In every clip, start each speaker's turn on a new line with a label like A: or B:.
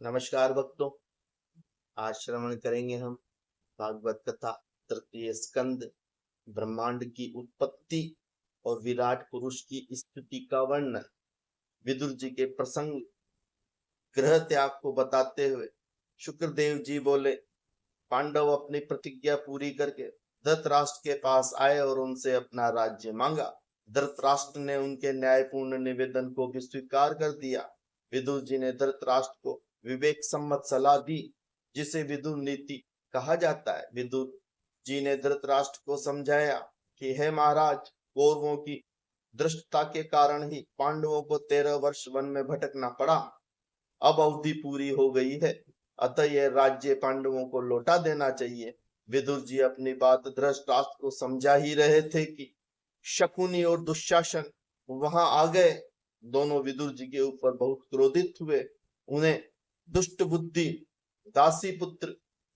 A: नमस्कार भक्तों। आज श्रवण करेंगे हम भागवत कथा तृतीय स्कंद ब्रह्मांड की उत्पत्ति और विराट पुरुष की स्तुति का वर्णन। विदुर जी के प्रसंग ग्रह त्याग को बताते हुए शुक्रदेव जी बोले, पांडव अपनी प्रतिज्ञा पूरी करके धृतराष्ट्र के पास आए और उनसे अपना राज्य मांगा। धृतराष्ट्र ने उनके न्यायपूर्ण निवेदन को भी स्वीकार कर दिया। विदुर जी ने धृतराष्ट्र को विवेक सम्मत सलाह दी, जिसे विदुर नीति कहा जाता है। विदुर जी ने धृतराष्ट्र को समझाया कि हे महाराज, कौरवों की दृष्टता के कारण ही पांडवों को 13 वर्ष वन में भटकना पड़ा। अब अवधि पूरी हो गई है, अतः यह राज्य पांडवों को लौटा देना चाहिए। विदुर जी अपनी बात धृतराष्ट्र को समझा ही रहे थे कि शकुनी और दुशासन वहां आ गए। दोनों विदुर जी के ऊपर बहुत क्रोधित हुए, उन्हें दुष्ट बुद्धि, दासी पुत्र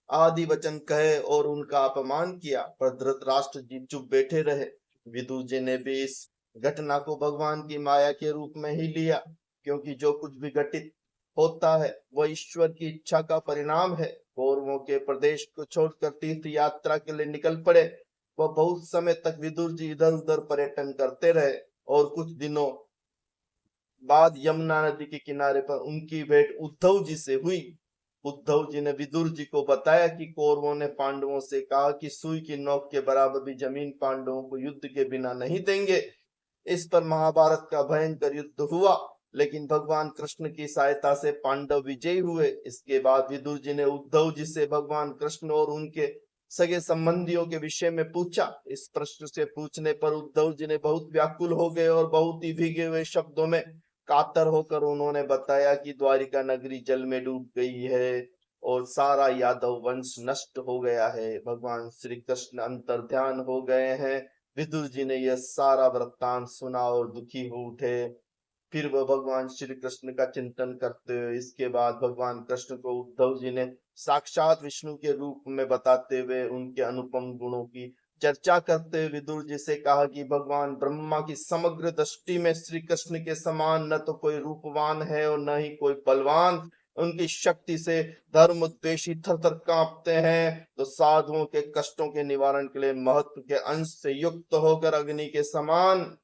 A: आदि वचन कहे और उनका अपमान किया, पर धृतराष्ट्र जी चुप बैठे रहे। विदुर जी ने भी इस घटना को भगवान की माया के रूप में ही लिया, क्योंकि जो कुछ भी घटित होता है वह ईश्वर की इच्छा का परिणाम है। कौरवों के प्रदेश को छोड़कर तीर्थ यात्रा के लिए निकल पड़े। वह बहुत समय तक विदुर जी इधर उधर पर्यटन करते रहे और कुछ दिनों बाद यमुना नदी के किनारे पर उनकी भेंट उद्धव जी से हुई। उद्धव जी ने विदुर जी को बताया कि कौरवों ने पांडवों से कहा कि सुई की नोक के बराबर भी जमीन पांडवों को युद्ध के बिना नहीं देंगे। इस पर महाभारत का भयंकर युद्ध हुआ, लेकिन भगवान कृष्ण की सहायता से पांडव विजयी हुए। इसके बाद विदुर जी ने उद्धव जी से भगवान कृष्ण और उनके सगे संबंधियों के विषय में पूछा। इस प्रश्न से पूछने पर उद्धव जी ने बहुत व्याकुल हो गए और बहुत ही भीगे हुए शब्दों में कातर होकर उन्होंने बताया कि द्वारिका नगरी जल में डूब गई है और सारा यादव वंश नष्ट हो गया है। भगवान श्री कृष्ण अंतर्ध्यान हो गए हैं। विदुर जी ने यह सारा वृत्तांत सुना और दुखी हो उठे। फिर वह भगवान श्री कृष्ण का चिंतन करते हुए इसके बाद भगवान कृष्ण को उद्धव जी ने साक्षात विष्णु के रूप में बताते हुए उनके अनुपम गुणों की चर्चा करते हुए विदुर जी से कहा कि भगवान ब्रह्मा की समग्र दृष्टि में श्री कृष्ण के समान न तो कोई रूपवान है और न ही कोई बलवान। उनकी शक्ति से धर्म द्वेषी थर थर कांपते हैं, तो साधुओं के कष्टों के निवारण के लिए महत्व के अंश से युक्त होकर अग्नि के समान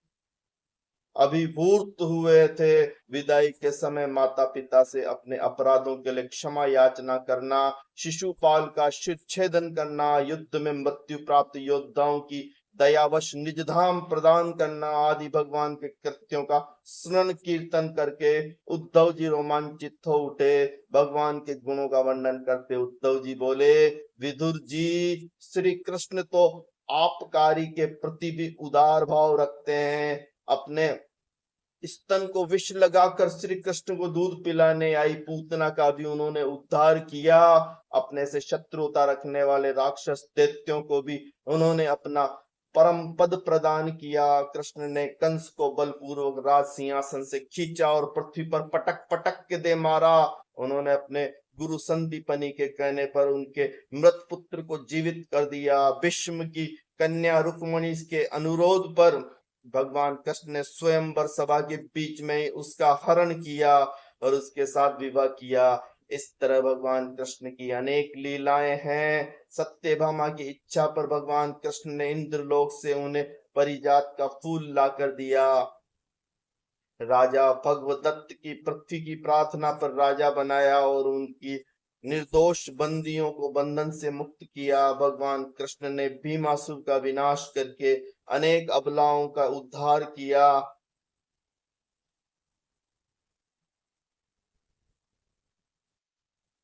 A: अभिभूत हुए थे। विदाई के समय माता पिता से अपने अपराधों के लिए क्षमा याचना करना, शिशुपाल का शिरच्छेदन करना, युद्ध में मृत्यु प्राप्त योद्धाओं की दयावश निज धाम प्रदान करना आदि भगवान के कृत्यों का स्मरण कीर्तन करके उद्धव जी रोमांचित हो उठे। भगवान के गुणों का वर्णन करते उद्धव जी बोले, विदुर जी, श्री कृष्ण तो आपकारी के प्रति भी उदार भाव रखते हैं। अपने स्तन को विष लगाकर श्री कृष्ण को दूध पिलाने आई पूतना का भी उन्होंने उद्धार किया। अपने से शत्रुता रखने वाले राक्षस दैत्यों को भी उन्होंने अपना परम पद प्रदान किया। कृष्ण ने कंस को बलपूर्वक राज सिंहासन से खींचा और पृथ्वी पर पटक पटक के दे मारा। उन्होंने अपने गुरु संदीपनी के कहने पर उनके मृत पुत्र को जीवित कर दिया। भीष्म की कन्या रुक्मणी के अनुरोध पर भगवान कृष्ण ने स्वयंवर सभा के बीच में उसका हरण किया और उसके साथ विवाह किया। इस तरह भगवान कृष्ण की अनेक लीलाएं हैं। सत्यभामा की इच्छा पर भगवान कृष्ण ने इंद्रलोक से उन्हें परिजात का फूल ला कर दिया। राजा भगवदत्त की पृथ्वी की प्रार्थना पर राजा बनाया और उनकी निर्दोष बंदियों को बंधन से मुक्त किया। भगवान कृष्ण ने भीमासुर का विनाश करके अनेक अबलाओं का उद्धार किया।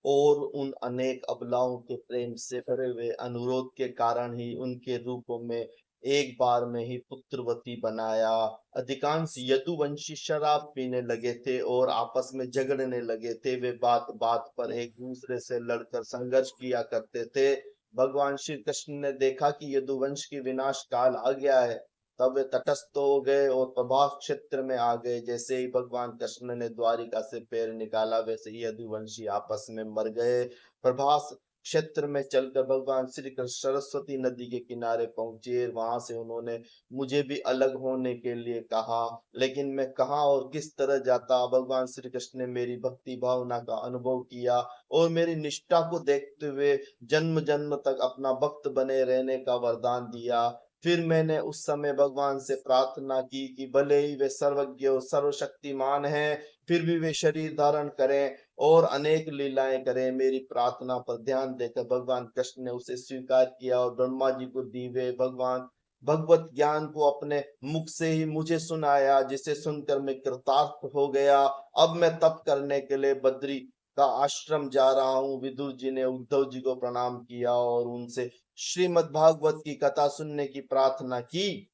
A: और उन अनेक अबलाओं के प्रेम से भरे हुए अनुरोध के कारण ही उनके रूपों में एक बार में ही पुत्रवती बनाया। अधिकांश यदुवंशी शराब पीने लगे थे और आपस में झगड़ने लगे थे। वे बात बात पर एक दूसरे से लड़कर संघर्ष किया करते थे। भगवान श्री कृष्ण ने देखा कि यदुवंश की विनाश काल आ गया है, तब वे तटस्थ हो गए और प्रभास क्षेत्र में आ गए। जैसे ही भगवान कृष्ण ने द्वारिका से पैर निकाला, वैसे ही यदुवंशी आपस में मर गए। प्रभास क्षेत्र में चलकर भगवान श्री कृष्ण सरस्वती नदी के किनारे पहुंचे। वहां से उन्होंने मुझे भी अलग होने के लिए कहा, लेकिन मैं कहाँ और किस तरह जाता। भगवान श्री कृष्ण ने मेरी भक्ति भावना का अनुभव किया और मेरी निष्ठा को देखते हुए जन्म जन्म तक अपना भक्त बने रहने का वरदान दिया। फिर मैंने उस समय भगवान से प्रार्थना की कि भले ही वे सर्वज्ञ और सर्वशक्तिमान हैं, फिर भी वे शरीर धारण करें और अनेक लीलाएं करें। मेरी प्रार्थना पर ध्यान देकर भगवान कृष्ण ने उसे स्वीकार किया और ब्रह्मा जी को दी हुए भगवान भगवत ज्ञान को अपने मुख से ही मुझे सुनाया, जिसे सुनकर मैं कृतार्थ हो गया। अब मैं तप करने के लिए बद्री का आश्रम जा रहा हूँ। विदुर जी ने उद्धव जी को प्रणाम किया और उनसे श्रीमद् भागवत की कथा सुनने की प्रार्थना की।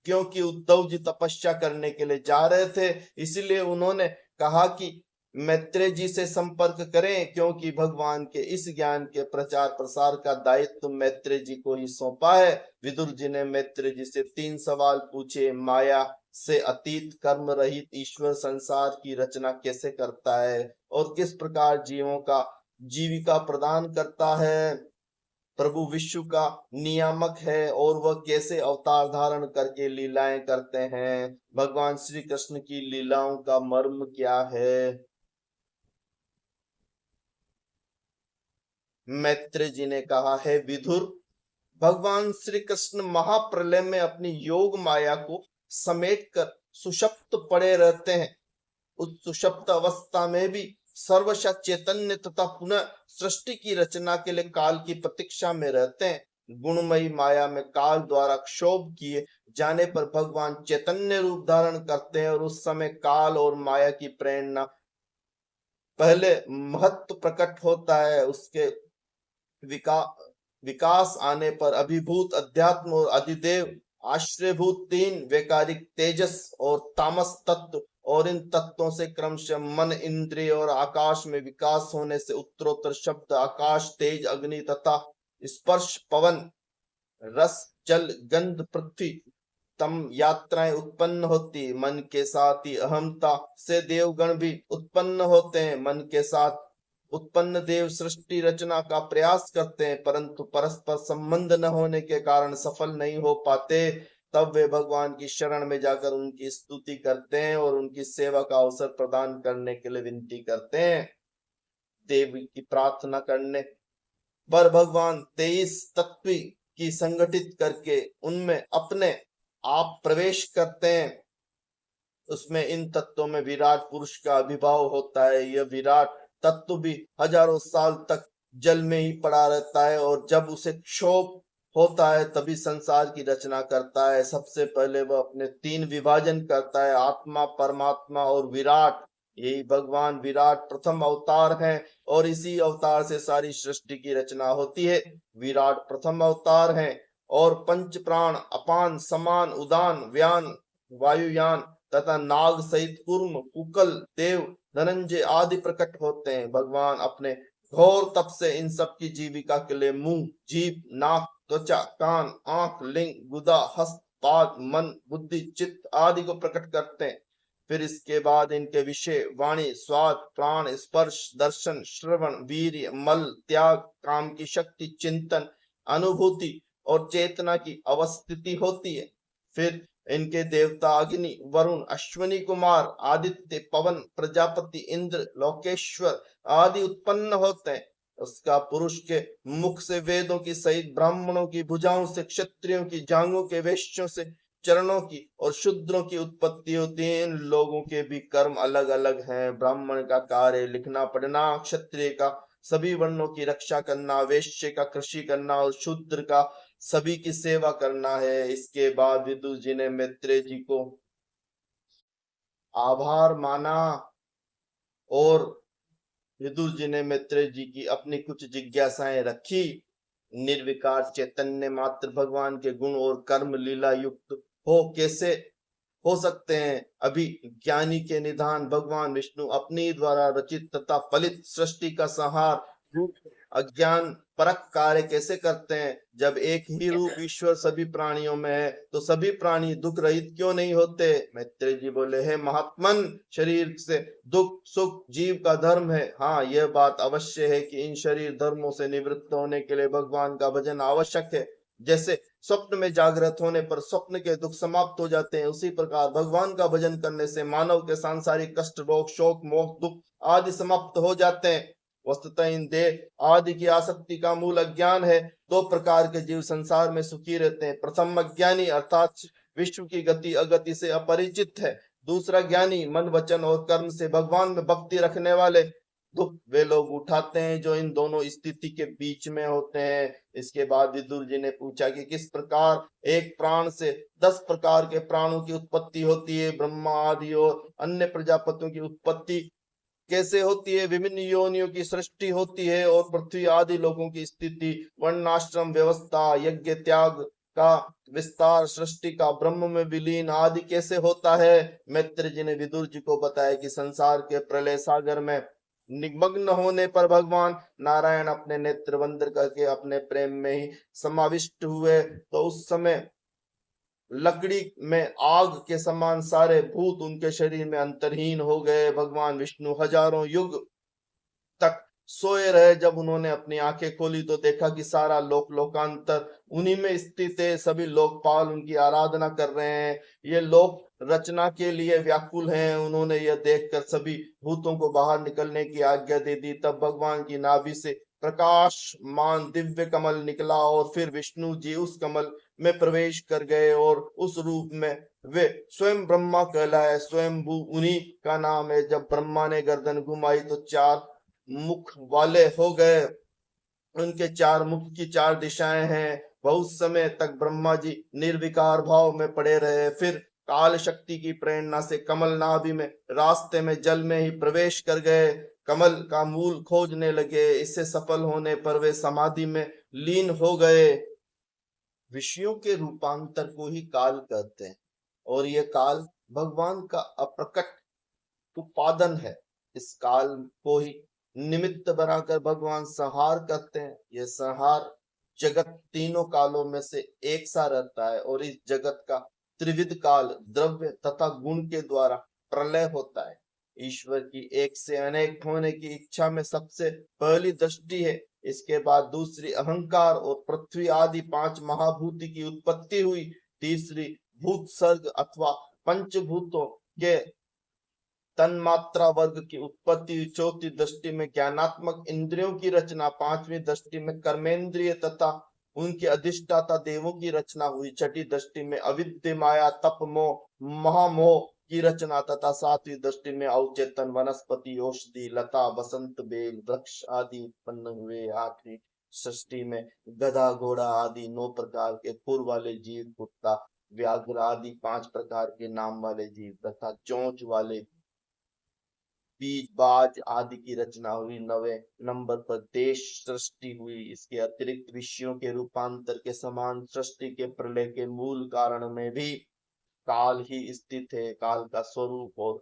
A: क्योंकि उद्धव जी तपस्या करने के लिए जा रहे थे, इसलिए उन्होंने कहा कि मैत्रेय जी से संपर्क करें, क्योंकि भगवान के इस ज्ञान के प्रचार प्रसार का दायित्व मैत्रेय जी को ही सौंपा है। विदुर जी ने मैत्रेय जी से 3 सवाल पूछे। माया से अतीत कर्म रहित ईश्वर संसार की रचना कैसे करता है और किस प्रकार जीवों का जीविका प्रदान करता है। प्रभु विश्व का नियामक है और वह कैसे अवतार धारण करके लीलाएं करते हैं। भगवान श्री कृष्ण की लीलाओं का मर्म क्या है। मैत्रेय जी ने कहा है, विदुर, भगवान श्री कृष्ण महाप्रलय में अपनी योग माया को समेटकर सुषुप्त पड़े रहते हैं। उस सुषुप्त अवस्था में भी सर्वशा चैतन्य तथा पुनः सृष्टि की रचना के लिए काल की प्रतीक्षा में रहते हैं। गुणमयी माया में काल द्वारा क्षोभ किए जाने पर भगवान चैतन्य रूप धारण करते हैं और उस समय काल और माया की प्रेरणा पहले महत्व प्रकट होता है। उसके विकास आने पर अभिभूत अध्यात्म और अधिदेव आश्रयभूत 3 वैकारिक तेजस और तामस तत्व और इन तत्वों से क्रमशः मन इंद्रिय और आकाश में विकास होने से उत्तरोत्तर शब्द आकाश तेज अग्नि तथा स्पर्श पवन रस जल गंध पृथ्वी तम यात्राएं उत्पन्न होती। मन के साथ ही अहमता से देवगण भी उत्पन्न होते हैं। मन के साथ उत्पन्न देव सृष्टि रचना का प्रयास करते हैं, परंतु परस्पर संबंध न होने के कारण सफल नहीं हो पाते। तब वे भगवान की शरण में जाकर उनकी स्तुति करते हैं और उनकी सेवा का अवसर प्रदान करने के लिए विनती करते हैं। देवी की प्रार्थना करने पर भगवान 23 तत्व की संगठित करके उनमें अपने आप प्रवेश करते हैं। उसमें इन तत्वों में विराट पुरुष का अभिभाव होता है। यह विराट तत्व भी हजारों साल तक जल में ही पड़ा रहता है और जब उसे क्षोभ होता है तभी संसार की रचना करता है। सबसे पहले वह अपने 3 विभाजन करता है, आत्मा, परमात्मा और विराट। यही भगवान विराट प्रथम अवतार है और इसी अवतार से सारी सृष्टि की रचना होती है। विराट प्रथम अवतार है और पंच प्राण अपान समान उदान व्यान वायुयान तथा नाग सहित कूर्म कुकल देव धनंजय आदि प्रकट होते हैं। भगवान अपने घोर तप से इन सब की जीविका के लिए मुंह, जीभ, नाक, त्वचा, कान, आंख, लिंग, गुदा, हस्त, पाद, मन, बुद्धि, चित्त आदि को प्रकट करते हैं। फिर इसके बाद इनके विषय वाणी, स्वाद, प्राण, स्पर्श, दर्शन, श्रवण, वीर्य, मल, त्याग, काम की शक्ति, चिंतन, अनुभूति और चेतना की अवस्थिति होती है। फिर इनके देवता अग्नि, वरुण, अश्विनी कुमार, आदित्य, पवन, प्रजापति, इंद्र, लोकेश्वर आदि उत्पन्न होते हैं। उसका पुरुष के मुख से वेदों की सहित, ब्राह्मणों की भुजाओं से, क्षत्रियों की जांघों के, वैश्यों से चरणों की और शूद्रों की उत्पत्ति होती है। इन लोगों के भी कर्म अलग अलग हैं। ब्राह्मण का कार्य लिखना पढ़ना, क्षत्रिय का सभी वर्णों की रक्षा करना, वैश्य का कृषि करना और शूद्र का सभी की सेवा करना है। इसके बाद विदुर जी ने मैत्रेय जी को आभार माना और विदुर जी ने मैत्रेय जी की अपनी कुछ जिज्ञासाएं रखी। निर्विकार चैतन्य मात्र भगवान के गुण और कर्म लीला युक्त हो कैसे हो सकते हैं। अभी ज्ञानी के निधान भगवान विष्णु अपनी द्वारा रचित तथा फलित सृष्टि का संहार रूप अज्ञान परक कार्य कैसे करते हैं? जब एक ही रूप ईश्वर सभी प्राणियों में है तो सभी प्राणी दुख रहित क्यों नहीं होते? मैत्रेय जी बोले, है महात्मन, शरीर से दुख सुख जीव का धर्म है। हाँ, यह बात अवश्य है कि इन शरीर धर्मों से निवृत्त होने के लिए भगवान का भजन आवश्यक है। जैसे स्वप्न में जागृत होने पर स्वप्न के दुख समाप्त हो जाते हैं, उसी प्रकार भगवान का भजन करने से मानव के सांसारिक कष्ट, रोग, शोक, मोह, दुख आदि समाप्त हो जाते हैं। वस्तुतः इन देह आदि की आसक्ति का मूल अज्ञान है। दो प्रकार के जीव संसार में सुखी रहते हैं। प्रथम अज्ञानी अर्थात विश्व की गति अगति से अपरिचित है। दूसरा ज्ञानी मन वचन और कर्म से भगवान में भक्ति रखने वाले। दुख वे लोग उठाते हैं जो इन दोनों स्थिति के बीच में होते हैं। इसके बाद विदुर जी ने पूछा कि किस प्रकार एक प्राण से 10 प्रकार के प्राणों की उत्पत्ति होती है, ब्रह्मा आदि और अन्य प्रजापतियों की उत्पत्ति कैसे होती है, विभिन्न योनियों की सृष्टि होती है और पृथ्वी आदि लोगों की स्थिति, वर्णाश्रम व्यवस्था, यज्ञ त्याग का विस्तार, सृष्टि का ब्रह्म में विलीन आदि कैसे होता है? मैत्रेय जी ने विदुर जी को बताया कि संसार के प्रलय सागर में निमग्न होने पर भगवान नारायण अपने नेत्र बंद करके अपने प्रेम में ही समाविष्ट हुए तो उस समय लकड़ी में आग के समान सारे भूत उनके शरीर में अंतरहीन हो गए। भगवान विष्णु हजारों युग तक सोए रहे। जब उन्होंने अपनी आंखें खोली तो देखा कि सारा लोक लोकांतर उन्हीं में स्थित है। सभी लोकपाल उनकी आराधना कर रहे हैं। ये लोक रचना के लिए व्याकुल हैं। उन्होंने यह देखकर सभी भूतों को बाहर निकलने की आज्ञा दे दी। तब भगवान की नाभि से प्रकाशमान दिव्य कमल निकला और फिर विष्णु जी उस कमल में प्रवेश कर गए और उस रूप में वे स्वयं ब्रह्मा कहलाए। स्वयंभू उन्हीं का नाम है। जब ब्रह्मा ने गर्दन घुमाई तो 4 मुख वाले हो गए। उनके 4 मुख की 4 दिशाएं हैं। बहुत समय तक ब्रह्मा जी निर्विकार भाव में पड़े रहे। फिर काल शक्ति की प्रेरणा से कमल नाभि में रास्ते में जल में ही प्रवेश कर गए। कमल का मूल खोजने लगे। इससे सफल होने पर वे समाधि में लीन हो गए। विषयों के रूपांतर को ही काल कहते हैं और यह काल भगवान का अप्रकट उत्पादन है। इस काल को ही निमित्त बनाकर भगवान संहार करते हैं। यह संहार जगत तीनों कालों में से एक सा रहता है और इस जगत का त्रिविध काल द्रव्य तथा गुण के द्वारा प्रलय होता है। ईश्वर की एक से अनेक होने की इच्छा में सबसे पहली दृष्टि है। इसके बाद दूसरी अहंकार और पृथ्वी आदि 5 महाभूति की उत्पत्ति हुई। तीसरी भूत सर्ग अथवा पंचभूतों के तन्मात्रा वर्ग की उत्पत्ति। चौथी दृष्टि में ज्ञानात्मक इंद्रियों की रचना। पांचवी दृष्टि में कर्मेंद्रिय तथा उनके अधिष्ठाता देवों की रचना हुई। छठी दृष्टि में अविद्या माया तप मोह महामोह की रचना तथा सातवीं दृष्टि में अवचेतन वनस्पति औषधि लता बसंत बेल वृक्ष आदि उत्पन्न हुए। आठवीं सृष्टि में गधा घोड़ा आदि 9 प्रकार के खुर वाले जीव, कुत्ता व्याघ्र आदि 5 प्रकार के नाम वाले जीव तथा चोंच वाले बीज बाज आदि की रचना हुई। 9वें नंबर पर देश सृष्टि हुई। इसके अतिरिक्त विषयों के रूपांतर के समान सृष्टि के प्रलय के मूल कारण में भी काल ही स्थित है। काल का स्वरूप और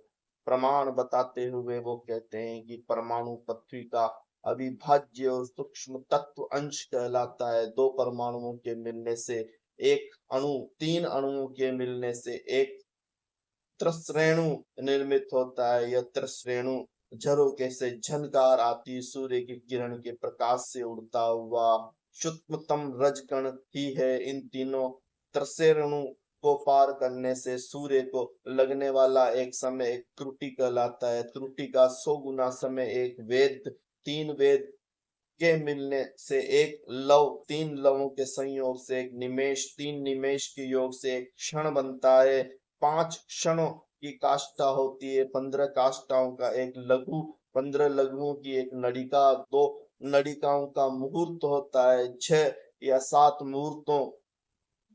A: प्रमाण बताते हुए वो कहते हैं कि परमाणु पृथ्वी का अविभाज्य और सूक्ष्म तत्व अंश कहलाता है। 2 परमाणुओं के मिलने से एक अणु, 3 अणुओं के मिलने से एक त्रश्रेणु निर्मित होता है। यह त्रश्रेणु झरोके से झनकार आती सूर्य की किरण के प्रकाश से उड़ता हुआ सूक्ष्मतम रजकण ही है। इन तीनों त्रश्रेणु को पार करने से सूर्य को लगने वाला एक समय एक त्रुटि कहलाता है। त्रुटि का 100 गुना समय एक वेद। 3 वेद के मिलने से एक लव, 3 लवों के संयोग से एक निमेष, 3 निमेष के योग से एक क्षण बनता है। 5 क्षणों की काष्ठा होती है। 15 काष्ठाओं का एक लघु, 15 लघुओं की एक नड़िका, 2 नड़िकाओं का मुहूर्त होता है। 6 या 7 मुहूर्तों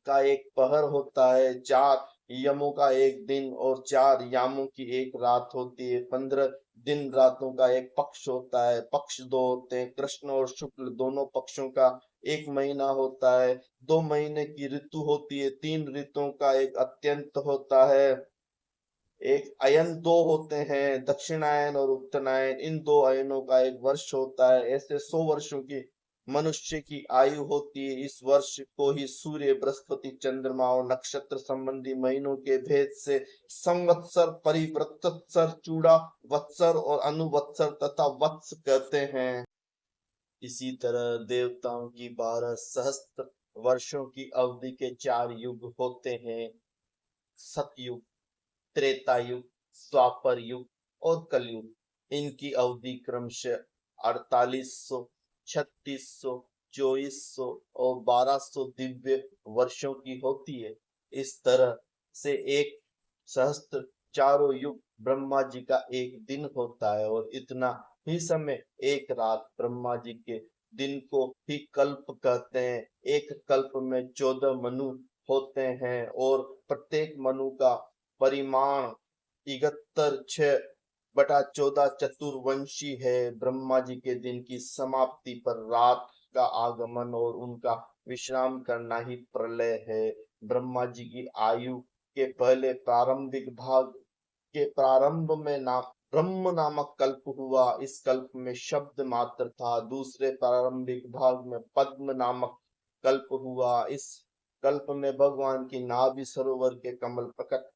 A: का एक पहर होता है। 4 यमों का एक दिन और 4 यामों की एक रात होती है। 15 दिन रातों का एक पक्ष होता है। पक्ष 2 होते हैं। कृष्ण और शुक्ल दोनों पक्षों का एक महीना होता है। 2 महीने की ऋतु होती है। 3 ऋतुओं का एक अत्यंत होता है। एक अयन दो होते हैं, दक्षिणायन और उत्तरायण। इन दो अयनों का एक वर्ष होता है। ऐसे 100 वर्षों की मनुष्य की आयु होती है। इस वर्ष को ही सूर्य, बृहस्पति, चंद्रमा और नक्षत्र संबंधी महीनों के भेद से संवत्सर, परिवृत्तसर, चूड़ा वत्सर और अनुवत्सर तथा वत्स कहते हैं। इसी तरह देवताओं की 12 सहस्त्र वर्षों की अवधि के 4 युग होते हैं, सतयुग, त्रेता युग, द्वापर युग और कलयुग। इनकी अवधि क्रमशः 4800, 3600, 2400 और 1200 दिव्य वर्षों की होती है। इस तरह से एक सहस्त्र, चारों युग ब्रह्मा जी का एक दिन होता है, और इतना ही समय एक रात ब्रह्मा जी के दिन को ही कल्प कहते हैं। एक कल्प में 14 मनु होते हैं, और प्रत्येक मनु का परिमाण 71/6/14 चतुर्वंशी है। ब्रह्मा जी के दिन की समाप्ति पर रात का आगमन और उनका विश्राम करना ही प्रलय है। ब्रह्मा जी की आयु के पहले प्रारंभिक भाग के प्रारंभ में ब्रह्म नामक कल्प हुआ। इस कल्प में शब्द मात्र था। दूसरे प्रारंभिक भाग में पद्म नामक कल्प हुआ। इस कल्प में भगवान की नाभि सरोवर के कमल प्रकट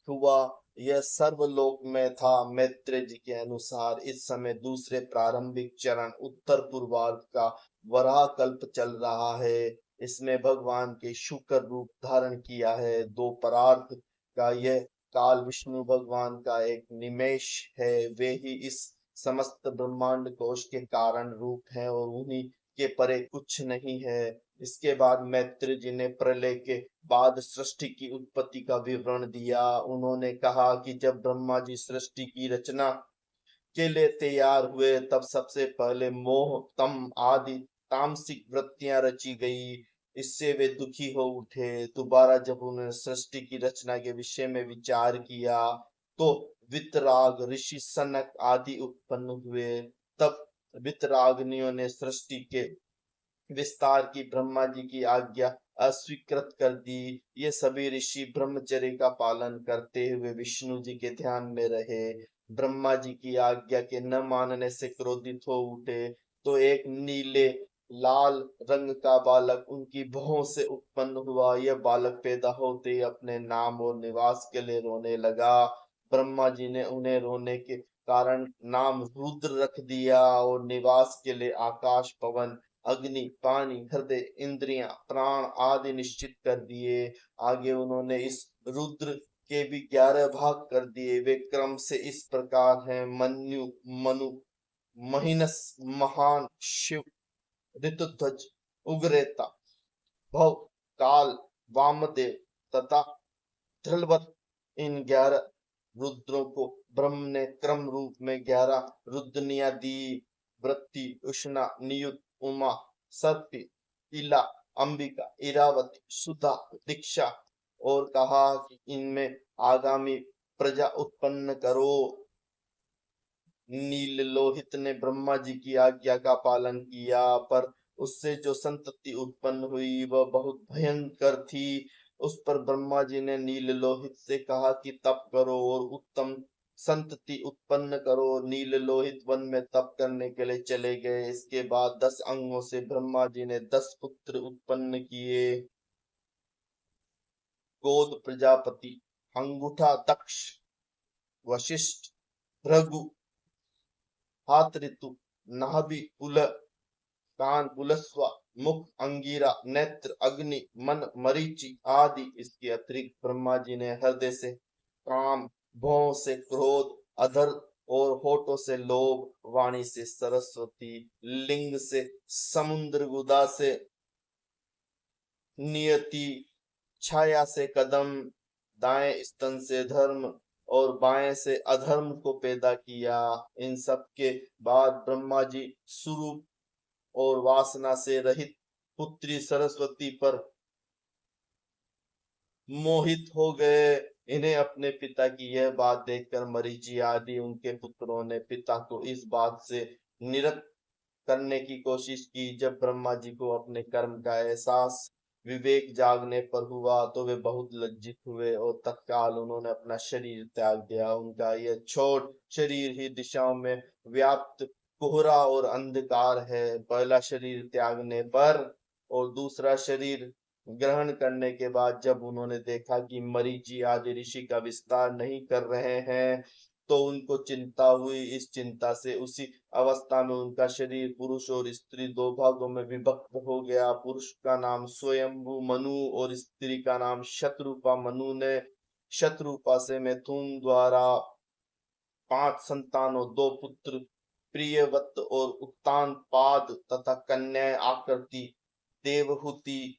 A: हुआ। यह सर्वलोक में था। मैत्रेय जी के अनुसार इस समय दूसरे प्रारंभिक चरण उत्तर पूर्वार्ध का वराह कल्प चल रहा है। इसमें भगवान के शुक्र रूप धारण किया है। दो परार्थ का यह काल विष्णु भगवान का एक निमेष है। वे ही इस समस्त ब्रह्मांड कोश के कारण रूप हैं, और उन्हीं के परे कुछ नहीं है। इसके बाद मैत्रेय जी ने प्रलय के बाद सृष्टि की उत्पत्ति का विवरण दिया। उन्होंने कहा कि जब ब्रह्मा जी सृष्टि की रचना के लिए तैयार हुए, तब सबसे पहले मोह, तम आदि तामसिक वृत्तियां रची गई। इससे वे दुखी हो उठे। दोबारा जब उन्होंने सृष्टि की रचना के विषय में विचार किया, तो वितराग, ऋषि सनक आदि उत्पन्न हुए। तब वितरागनियों ने सृष्टि के विस्तार की ब्रह्मा जी की आज्ञा अस्वीकृत कर दी। ये सभी ऋषि ब्रह्मचर्य का पालन करते हुए विष्णु जी के ध्यान में रहे। ब्रह्मा जी की आज्ञा के न मानने से क्रोधित हो उठे, तो एक नीले लाल रंग का बालक उनकी भौं से उत्पन्न हुआ। यह बालक पैदा होते ही अपने नाम और निवास के लिए रोने लगा। ब्रह्मा जी ने उन्हें रोने के कारण नाम रुद्र रख दिया, और निवास के लिए आकाश, पवन, अग्नि, पानी, हृदय, इंद्रियां, प्राण आदि निश्चित कर दिए। आगे उन्होंने इस रुद्र के भी 11 भाग कर दिए। वे क्रम से इस प्रकार हैं: मन्यु, मनु, महिनस, महान, शिव, ऋतुध्वज, उग्रेता, भव, काल, वामदेव तथा ध्रुवत। इन 11 रुद्रों को ब्रह्म ने क्रम रूप में 11 रुद्रनियां दी: वृत्ति, उष्णा, नियुत, उमा, सर्पी, इला, अंबिका, इरावती, सुधा, दीक्षा, और कहा कि इनमें आगामी प्रजा उत्पन्न करो। नील लोहित ने ब्रह्मा जी की आज्ञा का पालन किया, पर उससे जो संतति उत्पन्न हुई वह बहुत भयंकर थी। उस पर ब्रह्मा जी ने नील लोहित से कहा कि तप करो और उत्तम संतति उत्पन्न करो। नील लोहित वन में तप करने के लिए चले गए। इसके बाद 10 अंगों से ब्रह्मा जी ने 10 पुत्र उत्पन्न किए: गोद प्रजापति, अंगूठा दक्ष, वशिष्ठ, भृगु, हाथ ऋतु, नाभि पुल, कान पुलस्वा, मुख अंगीरा, नेत्र अग्नि, मन मरीचि आदि। इसके अतिरिक्त ब्रह्मा जी ने हृदय से काम, भौं से क्रोध, अधर और होठों से लोभ, वाणी से सरस्वती, लिंग से समुद्र, गुदा से नियति, छाया से कदम, दाएं स्तन से धर्म और बाएं से अधर्म को पैदा किया। इन सब के बाद ब्रह्मा जी स्वरूप और वासना से रहित पुत्री सरस्वती पर मोहित हो गए। इन्हें अपने पिता की यह बात देखकर मरीचि आदि उनके पुत्रों ने पिता को इस बात से निरस्त करने की कोशिश की। जब ब्रह्मा जी को अपने कर्म का एहसास विवेक जागने पर हुआ तो वे बहुत लज्जित हुए और तत्काल उन्होंने अपना शरीर त्याग दिया। उनका यह छोट शरीर ही दिशाओं में व्याप्त कोहरा और अंधकार है। पहला शरीर त्यागने पर और दूसरा शरीर ग्रहण करने के बाद जब उन्होंने देखा कि मरीचि आदि ऋषि का विस्तार नहीं कर रहे हैं तो उनको चिंता हुई। इस चिंता से उसी अवस्था में उनका शरीर पुरुष और स्त्री दो भागों में विभक्त हो गया। पुरुष का नाम स्वयंभू मनु और स्त्री का नाम शत्रुपा मनु ने शत्रुपा से मैथुन द्वारा 5 संतान और 2 पुत्र प्रियव्रत और उत्तानपाद तथा कन्याएं आकृति देवहूति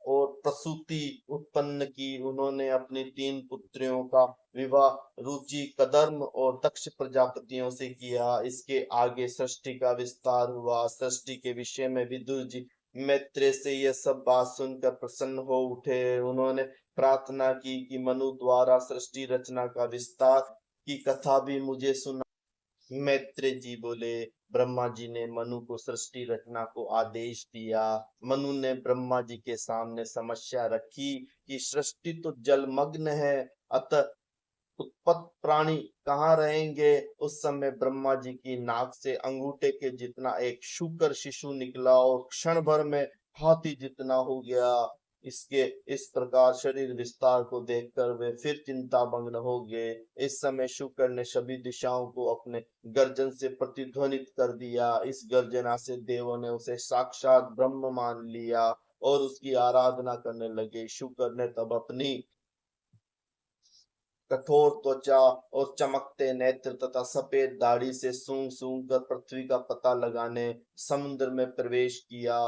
A: और प्रसूति उत्पन्न की। उन्होंने अपनी 3 पुत्रियों का विवाह रुचि कदर्म और दक्ष प्रजापतियों से किया। इसके आगे सृष्टि का विस्तार हुआ। सृष्टि के विषय में विदुर जी मैत्रेय से यह सब बात सुनकर प्रसन्न हो उठे। उन्होंने प्रार्थना की कि मनु द्वारा सृष्टि रचना का विस्तार की कथा भी मुझे सुना। मैत्रेय जी बोले, ब्रह्मा जी ने मनु को सृष्टि रचना को आदेश दिया। मनु ने ब्रह्मा जी के सामने समस्या रखी कि सृष्टि तो जलमग्न है, अतः उत्पन्न प्राणी कहाँ रहेंगे। उस समय ब्रह्मा जी की नाक से अंगूठे के जितना एक शूकर शिशु निकला और क्षण भर में हाथी जितना हो गया। इसके इस प्रकार शरीर विस्तार को देखकर वे फिर चिंतामग्न हो गए। इस समय शुक्र ने सभी दिशाओं को अपने गर्जन से प्रतिध्वनित कर दिया। इस गर्जना से देवों ने उसे साक्षात ब्रह्म मान लिया और उसकी आराधना करने लगे। शुक्र ने तब अपनी कठोर त्वचा और चमकते नेत्र तथा सफेद दाढ़ी से सूंघ सूंघ कर पृथ्वी का पता लगाने समुद्र में प्रवेश किया।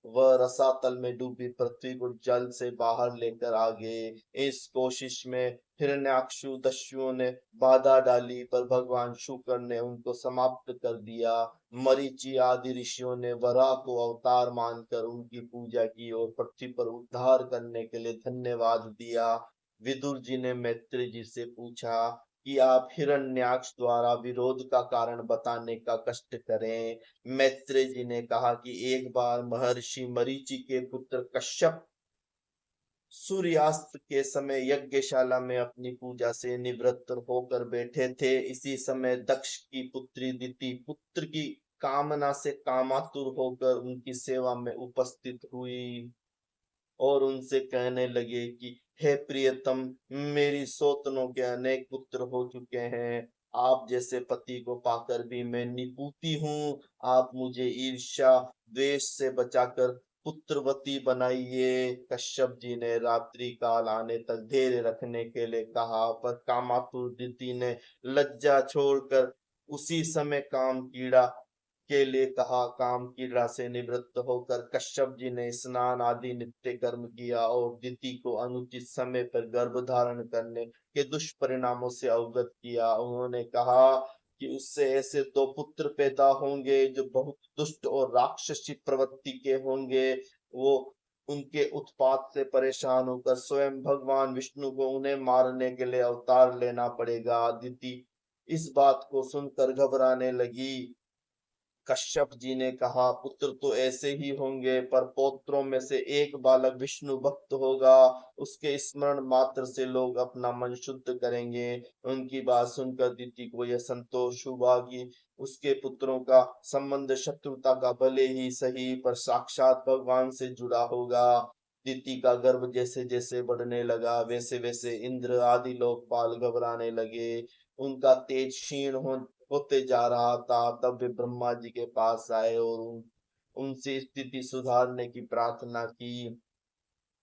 A: वह रसातल में डूबी पृथ्वी को जल से बाहर लेकर आ गए। इस कोशिश में हिरण्याक्षु दस्युओं ने बाधा डाली पर भगवान शुक्र ने उनको समाप्त कर दिया। मरीचि आदि ऋषियों ने वराह को अवतार मानकर उनकी पूजा की और पृथ्वी पर उद्धार करने के लिए धन्यवाद दिया। विदुर जी ने मैत्री जी से पूछा कि आप हिरण्याक्ष द्वारा विरोध का कारण बताने का कष्ट करें। मैत्री जी ने कहा कि एक बार महर्षि मरीचि के पुत्र कश्यप सूर्यास्त के समय यज्ञशाला में अपनी पूजा से निवृत्त होकर बैठे थे। इसी समय दक्ष की पुत्री दिति पुत्र की कामना से कामातुर होकर उनकी सेवा में उपस्थित हुई और उनसे कहने लगे कि हे प्रियतम, मेरी सौतनों के अनेक पुत्र हो चुके हैं। आप जैसे पति को पाकर भी मैं निपुती हूँ। आप मुझे ईर्ष्या द्वेष से बचाकर पुत्रवती बनाइए। कश्यप जी ने रात्रि काल आने तक धैर्य रखने के लिए कहा पर कामातुर दिति ने लज्जा छोड़कर उसी समय काम कीड़ा के लिए कहा। काम कीड़ा से निवृत्त होकर कश्यप जी ने स्नान आदि नित्य कर्म किया और दिति को अनुचित समय पर गर्भ धारण करने के दुष्परिणामों से अवगत किया। उन्होंने कहा कि उससे ऐसे 2 पुत्र पैदा होंगे जो बहुत दुष्ट और राक्षसी प्रवृत्ति के होंगे। वो उनके उत्पात से परेशान होकर स्वयं भगवान विष्णु को उन्हें मारने के लिए अवतार लेना पड़ेगा। दिति इस बात को सुनकर घबराने लगी। कश्यप जी ने कहा, पुत्र तो ऐसे ही होंगे पर पौत्रों में से एक बालक विष्णु भक्त होगा। उसके स्मरण मात्र से लोग अपना मन शुद्ध करेंगे। उनकी बात सुनकर दिति को यह संतोष हुआ कि उसके पुत्रों का संबंध शत्रुता का भले ही सही पर साक्षात भगवान से जुड़ा होगा। दिति का गर्भ जैसे जैसे बढ़ने लगा वैसे वैसे इंद्र आदि लोकपाल घबराने लगे। उनका तेज क्षीण होते जा रहा था। तब वे ब्रह्मा जी के पास आए और उनसे स्थिति सुधारने की प्रार्थना की।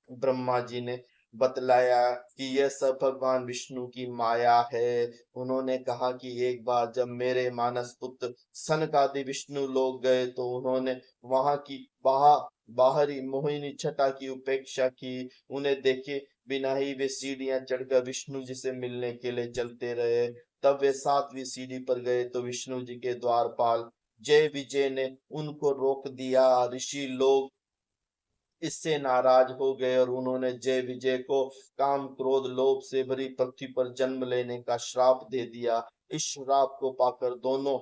A: ब्रह्मा जी ने बतलाया कि यह सब भगवान विष्णु की माया है। उन्होंने कहा कि एक बार जब मेरे मानस पुत्र सनक आदि विष्णु लोग गए तो उन्होंने वहां की बाहरी मोहिनी छटा की उपेक्षा की। उन्हें देखे बिना ही वे सीढ़ियां चढ़कर विष्णु जी से मिलने के लिए चलते रहे। तब वे 7वीं सीढ़ी पर गए तो विष्णु जी के द्वारपाल जय विजय ने उनको रोक दिया। ऋषि लोग इससे नाराज हो गए और उन्होंने जय विजय को काम क्रोध लोभ से भरी पृथ्वी पर जन्म लेने का श्राप दे दिया। इस श्राप को पाकर दोनों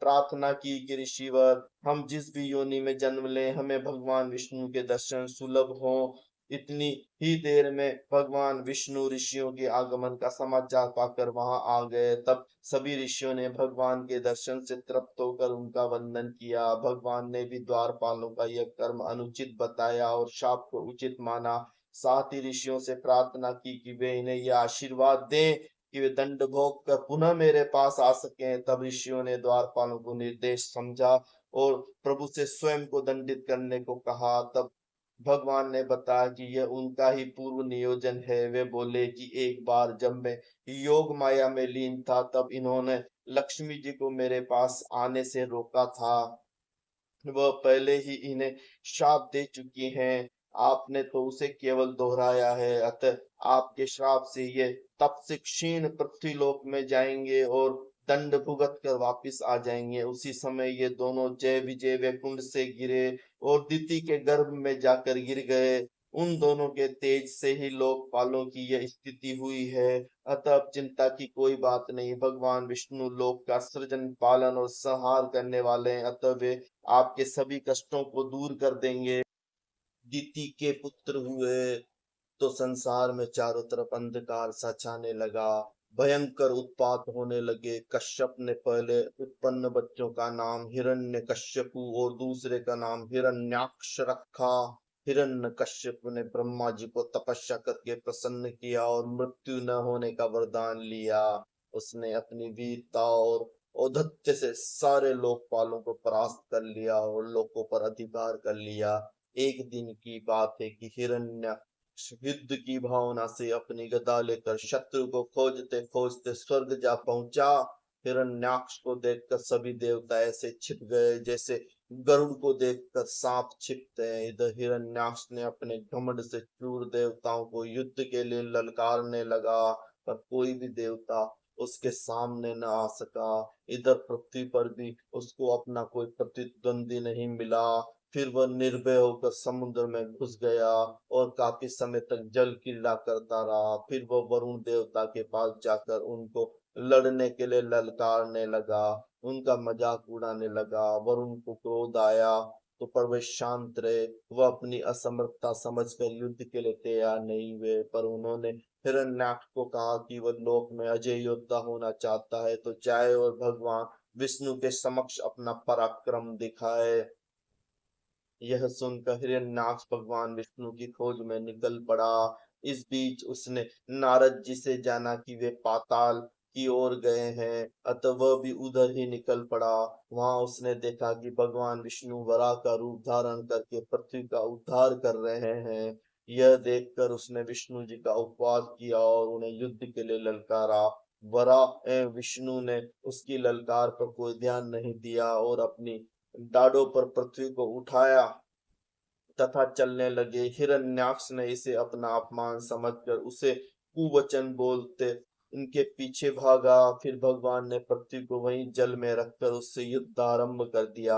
A: प्रार्थना की कि ऋषिवर, हम जिस भी योनि में जन्म लें हमें भगवान विष्णु के दर्शन सुलभ हो। इतनी ही देर में भगवान विष्णु ऋषियों के आगमन का समाचार पाकर वहां आ गए। तब सभी ऋषियों ने भगवान के दर्शन से तृप्त होकर उनका वंदन किया। भगवान ने भी द्वारपालों का यह कर्म अनुचित बताया और शाप को उचित माना। साथ ही ऋषियों से प्रार्थना की कि वे इन्हें यह आशीर्वाद दें कि वे दंड भोग कर पुनः मेरे पास आ सकें। तब ऋषियों ने द्वारपालों को निर्देश समझा और प्रभु से स्वयं को दंडित करने को कहा। तब भगवान ने बताया कि यह उनका ही पूर्व नियोजन है। वे बोले कि एक बार जब मैं योग माया में लीन था तब इन्होंने लक्ष्मी जी को मेरे पास आने से रोका था। वह पहले ही इन्हें श्राप दे चुकी हैं। आपने तो उसे केवल दोहराया है। अतः आपके श्राप से ये तप से क्षीण पृथ्वीलोक में जाएंगे और दंड भुगत कर वापिस आ जाएंगे। उसी समय ये दोनों जय विजय वैकुंठ से गिरे और दिति के गर्भ में जाकर गिर गए। उन दोनों के तेज से ही लोकपालों की यह स्थिति हुई है। अतः अब चिंता की कोई बात नहीं। भगवान विष्णु लोक का सृजन पालन और संहार करने वाले हैं। अतः वे आपके सभी कष्टों को दूर कर देंगे। दिति के पुत्र हुए तो संसार में चारों तरफ अंधकार सा छाने लगा। भयंकर उत्पात होने लगे। कश्यप ने पहले उत्पन्न बच्चों का नाम हिरण्यकश्यपु और दूसरे का नाम हिरण्याक्ष रखा। हिरण्यकश्यप ने ब्रह्मा जी को तपस्या करके प्रसन्न किया और मृत्यु न होने का वरदान लिया। उसने अपनी वीरता और औद्धत्य से सारे लोकपालों को परास्त कर लिया और लोकों पर अधिकार कर लिया। एक दिन की बात है कि हिरण्य युद्ध की भावना से अपनी गदा लेकर शत्रु को खोजते खोजते स्वर्ग जा पहुंचा। हिरण्याक्ष को देखकर सभी देवता ऐसे छिप गए जैसे गरुड़ को देखकर सांप छिपते हैं। इधर हिरण्याक्ष ने अपने घमंड से क्रूर देवताओं को युद्ध के लिए ललकारने लगा, पर कोई भी देवता उसके सामने न आ सका। इधर पृथ्वी पर भी उसको अपना कोई प्रतिद्वंदी नहीं मिला। फिर वह निर्भय होकर समुद्र में घुस गया और काफी समय तक जल क्रीड़ा करता रहा। फिर वह वरुण देवता के पास जाकर उनको लड़ने के लिए ललकारने लगा, उनका मजाक उड़ाने लगा। वरुण को क्रोध आया तो पर वे शांत रहे। वह अपनी असमर्थता समझकर युद्ध के लिए तैयार नहीं हुए, पर उन्होंने हिरण्याक्ष को कहा कि वह लोक में अजय योद्धा होना चाहता है तो जाए और भगवान विष्णु के समक्ष अपना पराक्रम दिखाए। यह सुनकर हिरण्याक्ष भगवान विष्णु की खोज में निकल पड़ा। इस बीच उसने नारद जी से जाना कि वे पाताल की ओर गए हैं, अतः वह भी उधर ही निकल पड़ा। वहां उसने देखा कि भगवान विष्णु वराह का रूप धारण करके पृथ्वी का उद्धार कर रहे हैं। यह देखकर उसने विष्णु जी का उपवास किया और उन्हें युद्ध के लिए ललकारा। वराह एवं विष्णु ने उसकी ललकार पर कोई ध्यान नहीं दिया और अपनी डाढ़ों पर पृथ्वी को उठाया तथा चलने लगे। हिरण्याक्ष ने इसे अपना अपमान समझकर उसे कुवचन बोलते उनके पीछे भागा। फिर भगवान ने पृथ्वी को वहीं जल में रखकर उससे युद्ध आरंभ कर दिया।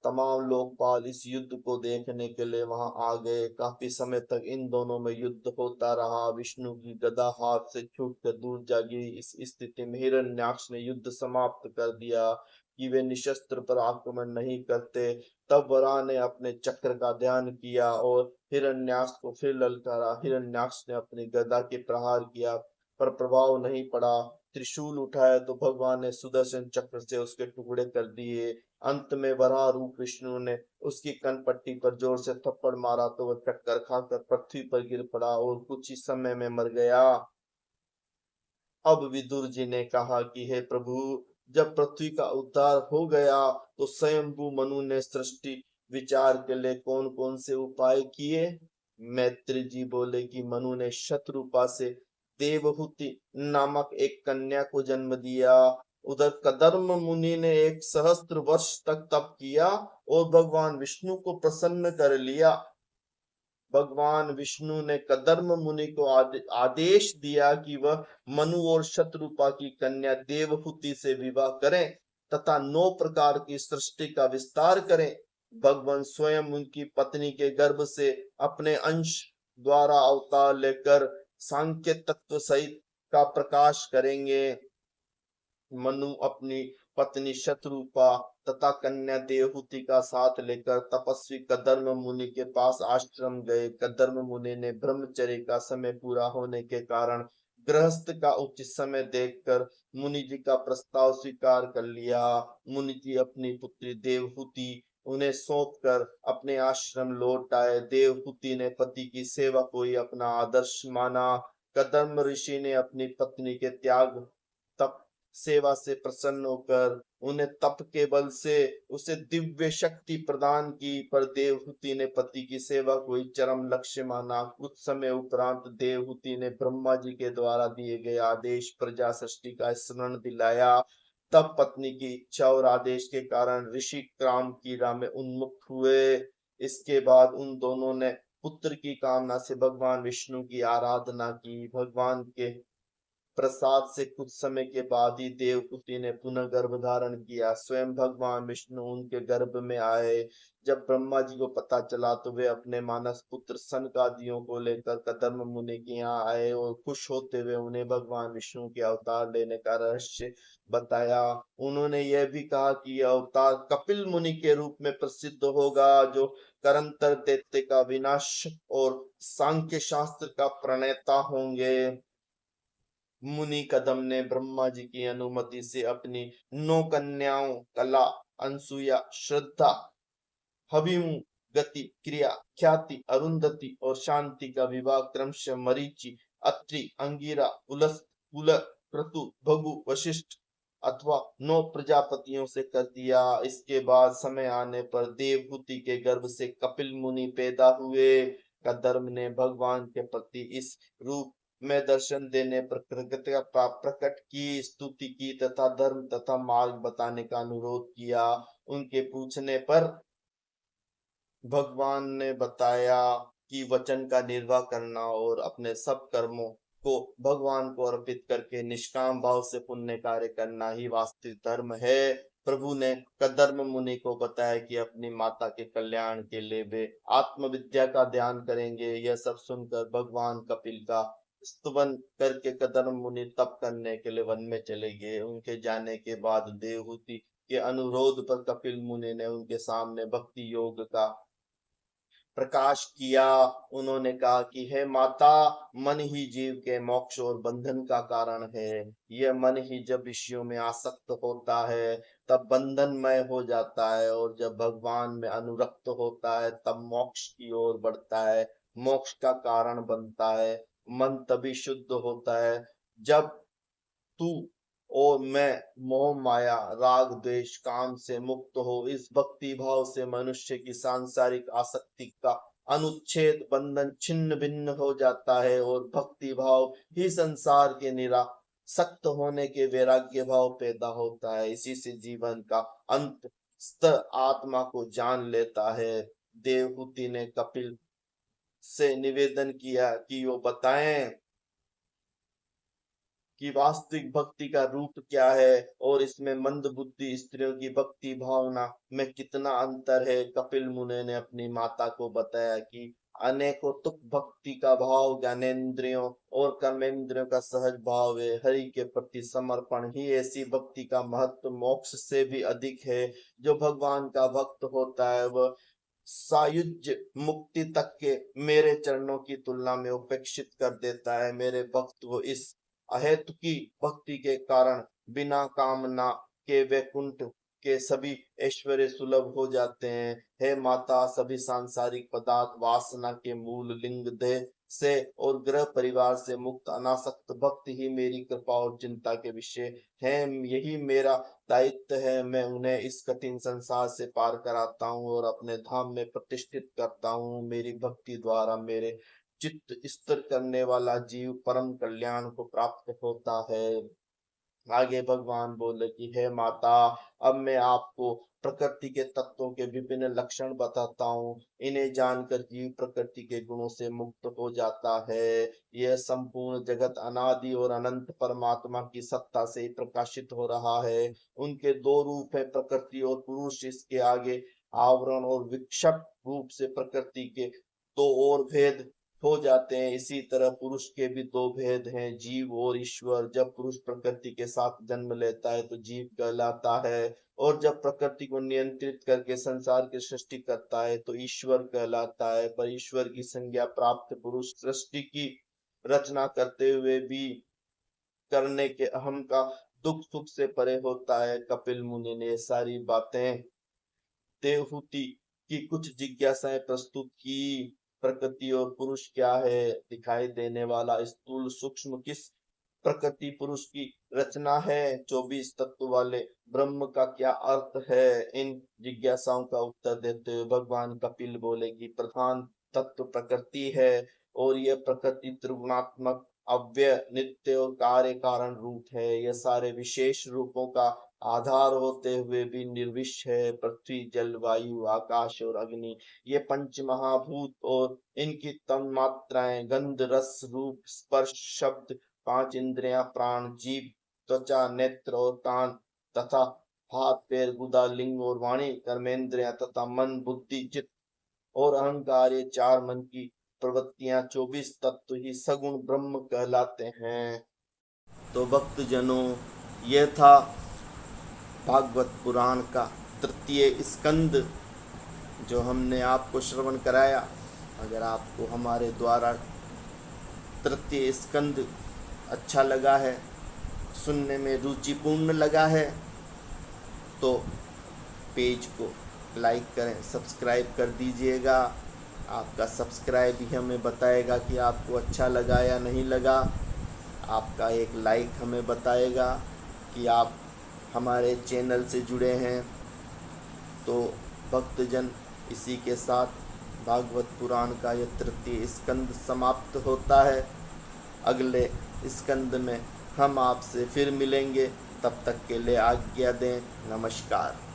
A: तमाम लोकपाल इस युद्ध को देखने के लिए वहां आ गए। काफी समय तक इन दोनों में युद्ध होता रहा। विष्णु की गदा हाथ से छूटकर दूर जा गिरी। इस स्थिति में हिरण्याक्ष ने युद्ध समाप्त कर दिया कि वे निशस्त्र पर आक्रमण नहीं करते। तब वराह ने अपने चक्र का ध्यान किया और हिरण्याक्ष को फिर ललकारा। हिरण्याक्ष ने अपनी गदा के प्रहार किया पर प्रभाव नहीं पड़ा। त्रिशूल उठाया तो भगवान ने सुदर्शन चक्र से उसके टुकड़े कर दिए। अंत में वराह रूप विष्णु ने उसकी कनपट्टी पर जोर से थप्पड़ मारा तो वह चक्कर खाकर पृथ्वी पर गिर पड़ा और कुछ ही समय में मर गया। अब विदुर जी ने कहा कि हे प्रभु, जब पृथ्वी का उद्धार हो गया तो स्वयंभू मनु ने सृष्टि विचार के लिए कौन कौन से उपाय किए। मैत्री जी बोले कि मनु ने शत्रुपा से देवहूति नामक एक कन्या को जन्म दिया। उधर कदर्म मुनि ने 1 सहस्त्र वर्ष तक तप किया और भगवान विष्णु को प्रसन्न कर लिया। भगवान विष्णु ने कदर्म मुनि को आदेश दिया कि वह मनु और शत्रुपा की कन्या देवहूति से विवाह करें तथा 9 प्रकार की सृष्टि का विस्तार करें। भगवान स्वयं उनकी पत्नी के गर्भ से अपने अंश द्वारा अवतार लेकर सांख्य तत्व सहित का प्रकाश करेंगे। मनु अपनी पत्नी शत्रुपा तथा कन्या देवहूति का साथ लेकर तपस्वी कदर्म मुनि के पास आश्रम गए। कदर्म मुनि ने ब्रह्मचर्य का समय पूरा होने के कारण गृहस्थ का उचित समय देखकर मुनि जी का प्रस्ताव स्वीकार कर लिया। मुनि जी अपनी पुत्री देवहूति उन्हें सौंप कर अपने आश्रम लौट आए। देवहूति ने पति की सेवा को ही अपना आदर्श माना। कदर्म ऋषि ने अपनी पत्नी के त्याग तप सेवा से प्रसन्न होकर उन्हें तप के बल से उसे दिव्य शक्ति प्रदान की, पर देवहूति ने पति की सेवा को ही चरम लक्ष्य माना। कुछ समय उपरांत देवहूति ने ब्रह्मा जी के द्वारा दिए गए आदेश प्रजा सृष्टि का स्मरण दिलाया। तब पत्नी की इच्छा और आदेश के कारण ऋषि काम क्रीड़ा में उन्मुख हुए। इसके बाद उन दोनों ने पुत्र की कामना से भगवान विष्णु की आराधना की। भगवान के प्रसाद से कुछ समय के बाद ही देवहूति ने पुनः गर्भ धारण किया। स्वयं भगवान विष्णु उनके गर्भ में आए। जब ब्रह्मा जी को पता चला तो वे अपने मानस पुत्र सनकादियों को लेकर कदर्म मुनि के यहाँ आए और खुश होते हुए उन्हें भगवान विष्णु के अवतार लेने का रहस्य बताया। उन्होंने यह भी कहा कि यह अवतार कपिल मुनि के रूप में प्रसिद्ध होगा, जो करंतर दैत्य का विनाश और सांख्य शास्त्र का प्रणेता होंगे। मुनि कदम ने ब्रह्मा जी की अनुमति से अपनी 9 कन्याओं कला, अनसुया, श्रद्धा, हविमु, गति, क्रिया, ख्याति, अरुंधति और शांति का विवाह क्रमशः मरीचि, अत्रि, अंगिरा, पुलस्त, पुलह, क्रतु, भगु, वशिष्ठ अथवा 9 प्रजापतियों से कर दिया। इसके बाद समय आने पर देवहूति के गर्भ से कपिल मुनि पैदा हुए। कदर्म ने भगवान के प्रति इस रूप में दर्शन देने पर कृतज्ञता प्रकट की, स्तुति की तथा धर्म तथा मार्ग बताने का अनुरोध किया। उनके पूछने पर भगवान ने बताया कि वचन का निर्वाह करना और अपने सब कर्मों को भगवान को अर्पित करके निष्काम भाव से पुण्य कार्य करना ही वास्तविक धर्म है। प्रभु ने कदर्म मुनि को बताया कि अपनी माता के कल्याण के लिए वे आत्मविद्या का ध्यान करेंगे। यह सब सुनकर भगवान कपिल का स्तुवन करके कदर्म मुनि तप करने के लिए वन में चले गए। उनके जाने के बाद देवहूति के अनुरोध पर कपिल मुनि ने उनके सामने भक्ति योग का प्रकाश किया। उन्होंने कहा कि हे माता, मन ही जीव के मोक्ष और बंधन का कारण है। यह मन ही जब विषयों में आसक्त होता है तब बंधनमय हो जाता है, और जब भगवान में अनुरक्त होता है तब मोक्ष की ओर बढ़ता है, मोक्ष का कारण बनता है। मन तभी शुद्ध होता है जब तू और मैं मोह माया राग द्वेष काम से मुक्त हो। इस भक्ति भाव से मनुष्य की सांसारिक आसक्ति का अनुच्छेद बंधन छिन्न भिन्न हो जाता है, और भक्ति भाव ही संसार के निरासक्त होने के वैराग्य भाव पैदा होता है। इसी से जीवन का अंत स्तर आत्मा को जान लेता है। देवहूति ने कपिल से निवेदन किया कि वो बताएं कि वास्तविक भक्ति का रूप क्या है और इसमें मंद बुद्धि स्त्रियों की भक्ति भावना में कितना अंतर है। कपिल मुनि ने अपनी माता को बताया कि अनेकों तुक भक्ति का भाव ज्ञानेन्द्रियों और कर्मेंद्रियों का सहज भाव है। हरि के प्रति समर्पण ही ऐसी भक्ति का महत्व मोक्ष से भी अधिक है। जो भगवान का भक्त होता है वह सायुज्य मुक्ति तक के मेरे चरणों की तुलना में उपेक्षित कर देता है। मेरे भक्त को इस अहेतुकी भक्ति के कारण बिना कामना के वैकुंठ के सभी ऐश्वर्य सुलभ हो जाते हैं। हे माता, सभी सांसारिक पदार्थ वासना के मूल लिंग देह से और ग्रह परिवार से मुक्त अनासक्त भक्त ही मेरी कृपा और चिंता के विषय है। यही मेरा दायित्व है। मैं उन्हें इस कठिन संसार से पार कराता हूँ और अपने धाम में प्रतिष्ठित करता हूँ। मेरी भक्ति द्वारा मेरे चित्त स्थिर करने वाला जीव परम कल्याण को प्राप्त होता है। आगे भगवान बोले कि हे माता, अब मैं आपको प्रकृति के तत्वों के विभिन्न लक्षण बताता हूँ। इन्हें जानकर जीव प्रकृति के गुणों से मुक्त हो जाता है। यह संपूर्ण जगत अनादि और अनंत परमात्मा की सत्ता से ही प्रकाशित हो रहा है। उनके 2 रूप है, प्रकृति और पुरुष। इसके आगे आवरण और विक्षेप रूप से प्रकृति के 2 और भेद हो जाते हैं। इसी तरह पुरुष के भी दो भेद हैं, जीव और ईश्वर। जब पुरुष प्रकृति के साथ जन्म लेता है तो जीव कहलाता है, और जब प्रकृति को नियंत्रित करके संसार की सृष्टि करता है तो ईश्वर कहलाता है। पर ईश्वर की संज्ञा प्राप्त पुरुष सृष्टि की रचना करते हुए भी करने के अहम का दुख सुख से परे होता है। कपिल मुनि ने सारी बातें देवहूति की कुछ जिज्ञासाएं प्रस्तुत की। प्रकृति और पुरुष क्या है, दिखाई देने वाला स्थूल सूक्ष्म किस प्रकृति पुरुष की रचना है, 24 तत्व वाले ब्रह्म का क्या अर्थ है। इन जिज्ञासाओं का उत्तर देते हुए भगवान कपिल बोले कि प्रधान तत्व प्रकृति है, और यह प्रकृति त्रिगुणात्मक अव्यय नित्य और कार्य कारण रूप है। यह सारे विशेष रूपों का आधार होते हुए भी निर्विश है। पृथ्वी जल वायु आकाश और अग्नि ये पंच महाभूत और इनकी तन्मात्राएं गंध रस रूप स्पर्श शब्द, पांच इंद्रियां प्राण जीव त्वचा नेत्र और कान तथा हाथ पैर गुदा लिंग और वाणी कर्मेंद्रियां तथा मन बुद्धि चित्त और अहंकार, ये चार मन की प्रवृत्तियां 24 तत्व ही सगुण ब्रह्म कहलाते हैं। तो भक्त जनों, यह था भागवत पुराण का तृतीय स्कंद जो हमने आपको श्रवण कराया। अगर आपको हमारे द्वारा तृतीय स्कंद अच्छा लगा है, सुनने में रुचिपूर्ण लगा है, तो पेज को लाइक करें, सब्सक्राइब कर दीजिएगा। आपका सब्सक्राइब ही हमें बताएगा कि आपको अच्छा लगा या नहीं लगा। आपका एक लाइक हमें बताएगा कि आप हमारे चैनल से जुड़े हैं। तो भक्तजन, इसी के साथ भागवत पुराण का यह तृतीय स्कंद समाप्त होता है। अगले स्कंद में हम आपसे फिर मिलेंगे, तब तक के लिए आज्ञा दें। नमस्कार।